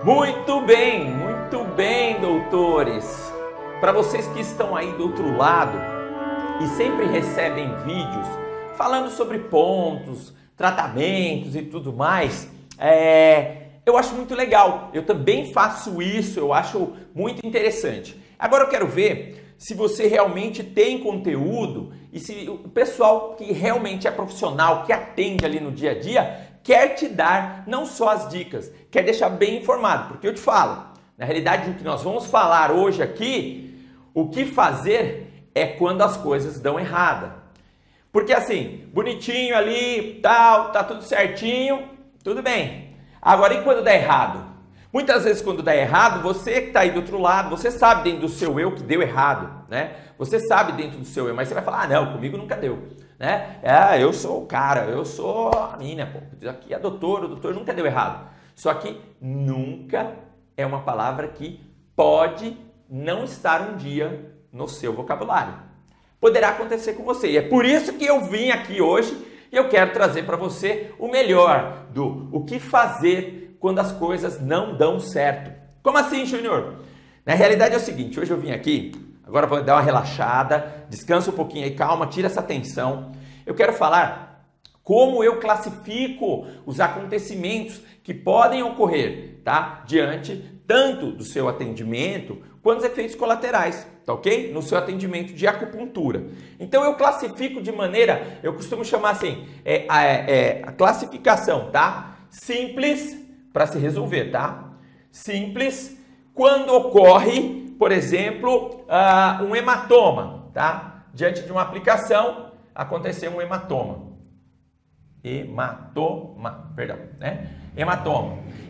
Muito bem, doutores. Para vocês que estão aí do outro lado e sempre recebem vídeos falando sobre pontos, tratamentos e tudo mais, eu acho muito legal. Eu também faço isso, eu acho muito interessante. Agora eu quero ver se você realmente tem conteúdo e se o pessoal que realmente é profissional, que atende ali no dia a dia, quer te dar não só as dicas, quer deixar bem informado, porque eu te falo, na realidade o que nós vamos falar hoje aqui, o que fazer é quando as coisas dão errada. Porque assim, bonitinho ali, tal, tá tudo certinho, tudo bem. Agora e quando dá errado? Muitas vezes quando dá errado, você que está aí do outro lado, você sabe dentro do seu eu que deu errado, né? Você sabe dentro do seu eu, mas você vai falar, ah não, comigo nunca deu, né? Eu sou o cara, eu sou a mina, pô. Aqui é o doutor nunca deu errado. Só que nunca é uma palavra que pode não estar um dia no seu vocabulário. Poderá acontecer com você. E é por isso que eu vim aqui hoje e eu quero trazer para você o melhor do o que fazer quando as coisas não dão certo. Como assim, Júnior? Na realidade é o seguinte, hoje eu vim aqui, agora vou dar uma relaxada, descansa um pouquinho aí, calma, tira essa tensão. Eu quero falar como eu classifico os acontecimentos que podem ocorrer, tá? Diante tanto do seu atendimento quanto os efeitos colaterais, tá ok? No seu atendimento de acupuntura. Então eu classifico de maneira, eu costumo chamar assim, a classificação, tá? Simples para se resolver, tá? Simples quando ocorre, por exemplo, um hematoma, tá? Diante de uma aplicação, aconteceu um hematoma. Hematoma.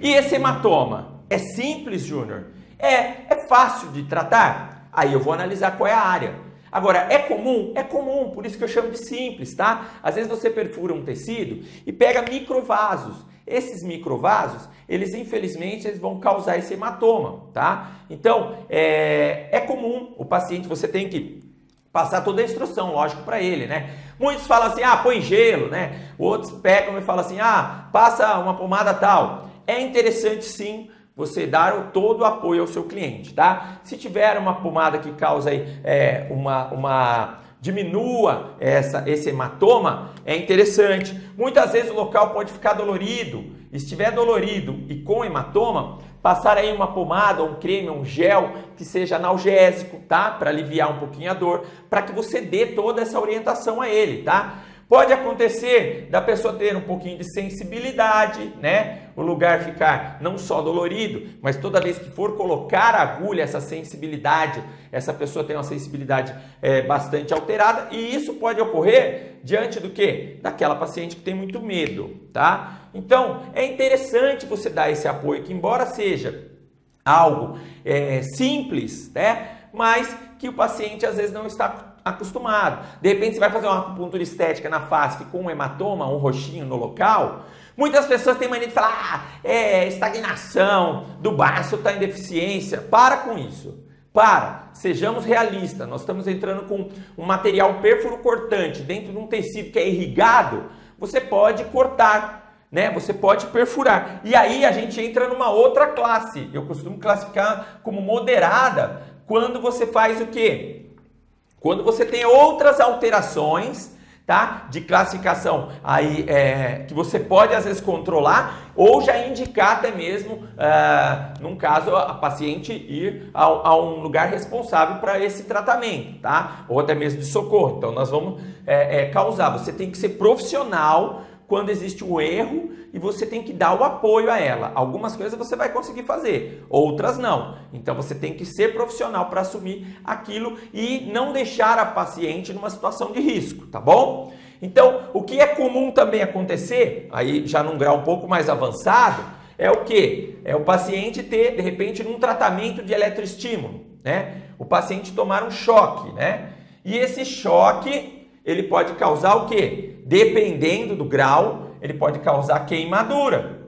E esse hematoma é simples, Júnior? É fácil de tratar? Aí eu vou analisar qual é a área. Agora, é comum? É comum, por isso que eu chamo de simples, tá? Às vezes você perfura um tecido e pega microvasos. Esses microvasos, infelizmente, eles vão causar esse hematoma, tá? Então, é comum o paciente, você tem que passar toda a instrução, lógico, para ele, né? Muitos falam assim, põe gelo, né? Outros pegam e falam assim, passa uma pomada tal. É interessante, sim, você dar todo o apoio ao seu cliente, tá? Se tiver uma pomada que causa aí, diminua esse hematoma, é interessante. Muitas vezes o local pode ficar dolorido. E se estiver dolorido e com hematoma, passar aí uma pomada, um creme, um gel que seja analgésico, tá? Para aliviar um pouquinho a dor, para que você dê toda essa orientação a ele, tá? Pode acontecer da pessoa ter um pouquinho de sensibilidade, né? O lugar ficar não só dolorido, mas toda vez que for colocar a agulha, essa sensibilidade, essa pessoa tem uma sensibilidade bastante alterada e isso pode ocorrer diante do quê? Daquela paciente que tem muito medo, tá? Então, é interessante você dar esse apoio, que embora seja algo simples, né? Mas que o paciente às vezes não está acostumado. De repente você vai fazer uma acupuntura estética na face com um hematoma, um roxinho no local. Muitas pessoas têm mania de falar, estagnação, do baço está em deficiência. Para com isso. Sejamos realistas. Nós estamos entrando com um material pérfuro cortante dentro de um tecido que é irrigado. Você pode cortar, né? Você pode perfurar. E aí a gente entra numa outra classe. Eu costumo classificar como moderada quando você faz o quê? Quando você tem outras alterações, tá? De classificação aí, que você pode às vezes controlar ou já indicar até mesmo, num caso, a paciente ir a um lugar responsável para esse tratamento, tá? Ou até mesmo de socorro. Então nós vamos causar. Você tem que ser profissional quando existe um erro e você tem que dar o apoio a ela. Algumas coisas você vai conseguir fazer, outras não. Então você tem que ser profissional para assumir aquilo e não deixar a paciente numa situação de risco, tá bom? Então, o que é comum também acontecer, aí já num grau um pouco mais avançado, é o quê? É o paciente ter, de repente, num tratamento de eletroestímulo, né? O paciente tomar um choque, né? E esse choque, ele pode causar o quê? Dependendo do grau, ele pode causar queimadura,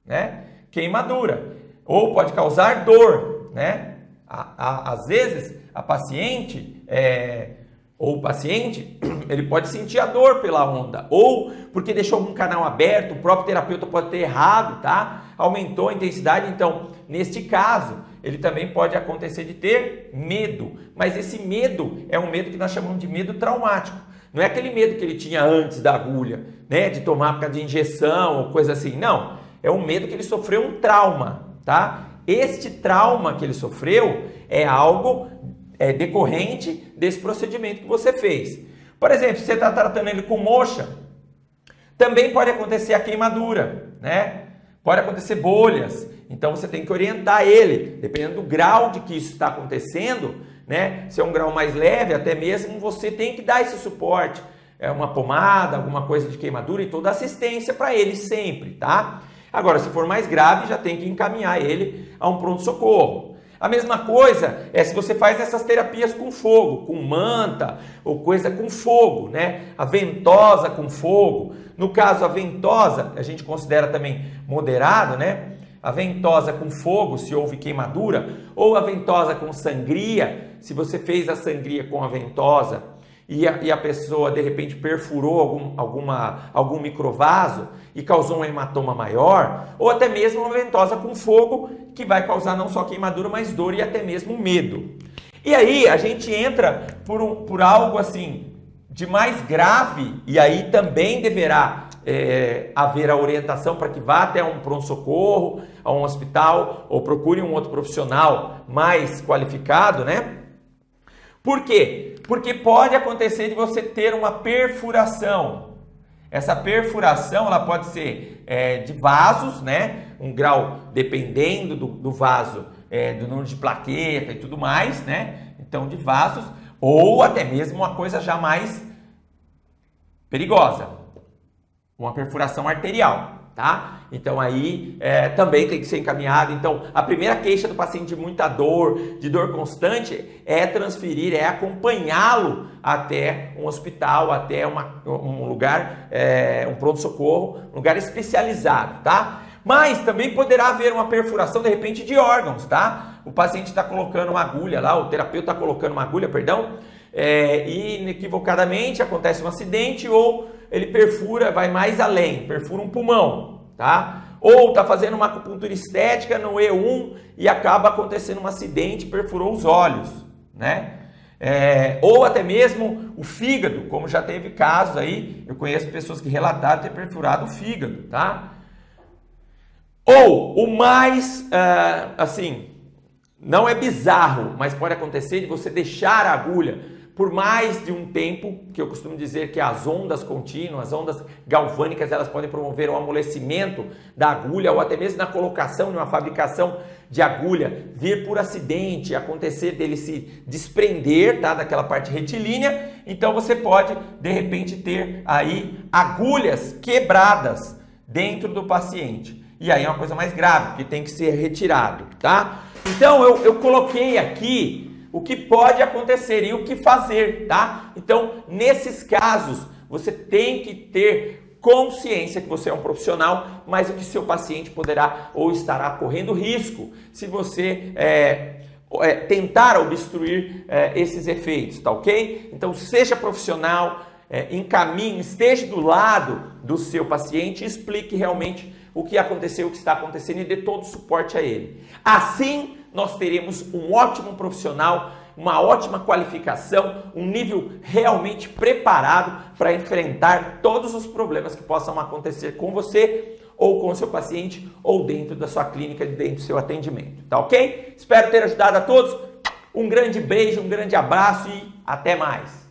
né? Queimadura. Ou pode causar dor, né? Às vezes, a paciente ou o paciente, ele pode sentir a dor pela onda, ou porque deixou algum canal aberto, o próprio terapeuta pode ter errado, tá? Aumentou a intensidade, então, neste caso, ele também pode acontecer de ter medo, mas esse medo é um medo que nós chamamos de medo traumático. Não é aquele medo que ele tinha antes da agulha, né? De tomar por causa de injeção ou coisa assim, não. É um medo que ele sofreu um trauma, tá? Este trauma que ele sofreu é algo decorrente desse procedimento que você fez. Por exemplo, se você está tratando ele com moxa, também pode acontecer a queimadura, né? Pode acontecer bolhas. Então você tem que orientar ele, dependendo do grau de que isso está acontecendo, né? Se é um grau mais leve, até mesmo você tem que dar esse suporte. É uma pomada, alguma coisa de queimadura e toda assistência para ele sempre, tá? Agora, se for mais grave, já tem que encaminhar ele a um pronto-socorro. A mesma coisa é se você faz essas terapias com fogo, com manta ou coisa com fogo, né? A ventosa com fogo. No caso, a ventosa, a gente considera também moderado, né? A ventosa com fogo, se houve queimadura, ou a ventosa com sangria, se você fez a sangria com a ventosa e a pessoa de repente perfurou algum microvaso e causou um hematoma maior, ou até mesmo uma ventosa com fogo que vai causar não só queimadura, mas dor e até mesmo medo. E aí a gente entra por algo assim de mais grave, e aí também deverá haver a orientação para que vá até um pronto-socorro, a um hospital, ou procure um outro profissional mais qualificado, né? Por quê? Porque pode acontecer de você ter uma perfuração. Essa perfuração ela pode ser de vasos, né? Um grau dependendo do vaso, do número de plaqueta e tudo mais, né? Então, de vasos, ou até mesmo uma coisa já mais perigosa, uma perfuração arterial, tá? Então aí também tem que ser encaminhado. Então a primeira queixa do paciente de muita dor, de dor constante, é transferir, é acompanhá-lo até um hospital, até um lugar, um pronto-socorro, um lugar especializado, tá? Mas também poderá haver uma perfuração de repente de órgãos, tá? O paciente está colocando uma agulha lá, o terapeuta está colocando uma agulha, perdão, e inequivocadamente acontece um acidente ou ele perfura, vai mais além, perfura um pulmão, tá? Ou está fazendo uma acupuntura estética no E1 e acaba acontecendo um acidente, perfurou os olhos, né? Ou até mesmo o fígado, como já teve casos aí, eu conheço pessoas que relataram ter perfurado o fígado, tá? Ou o mais, assim, não é bizarro, mas pode acontecer de você deixar a agulha por mais de um tempo, que eu costumo dizer que as ondas contínuas, as ondas galvânicas, elas podem promover um amolecimento da agulha ou até mesmo na colocação de uma fabricação de agulha, vir por acidente, acontecer dele se desprender, tá, daquela parte retilínea. Então você pode, de repente, ter aí agulhas quebradas dentro do paciente. E aí é uma coisa mais grave, que tem que ser retirado, tá? Então eu coloquei aqui o que pode acontecer e o que fazer, tá? Então, nesses casos, você tem que ter consciência que você é um profissional, mas o que seu paciente poderá ou estará correndo risco se você tentar obstruir esses efeitos, tá ok? Então, seja profissional, encaminhe, esteja do lado do seu paciente e explique realmente o que aconteceu, o que está acontecendo e dê todo o suporte a ele. Assim, nós teremos um ótimo profissional, uma ótima qualificação, um nível realmente preparado para enfrentar todos os problemas que possam acontecer com você ou com o seu paciente ou dentro da sua clínica, dentro do seu atendimento, tá ok? Espero ter ajudado a todos. Um grande beijo, um grande abraço e até mais!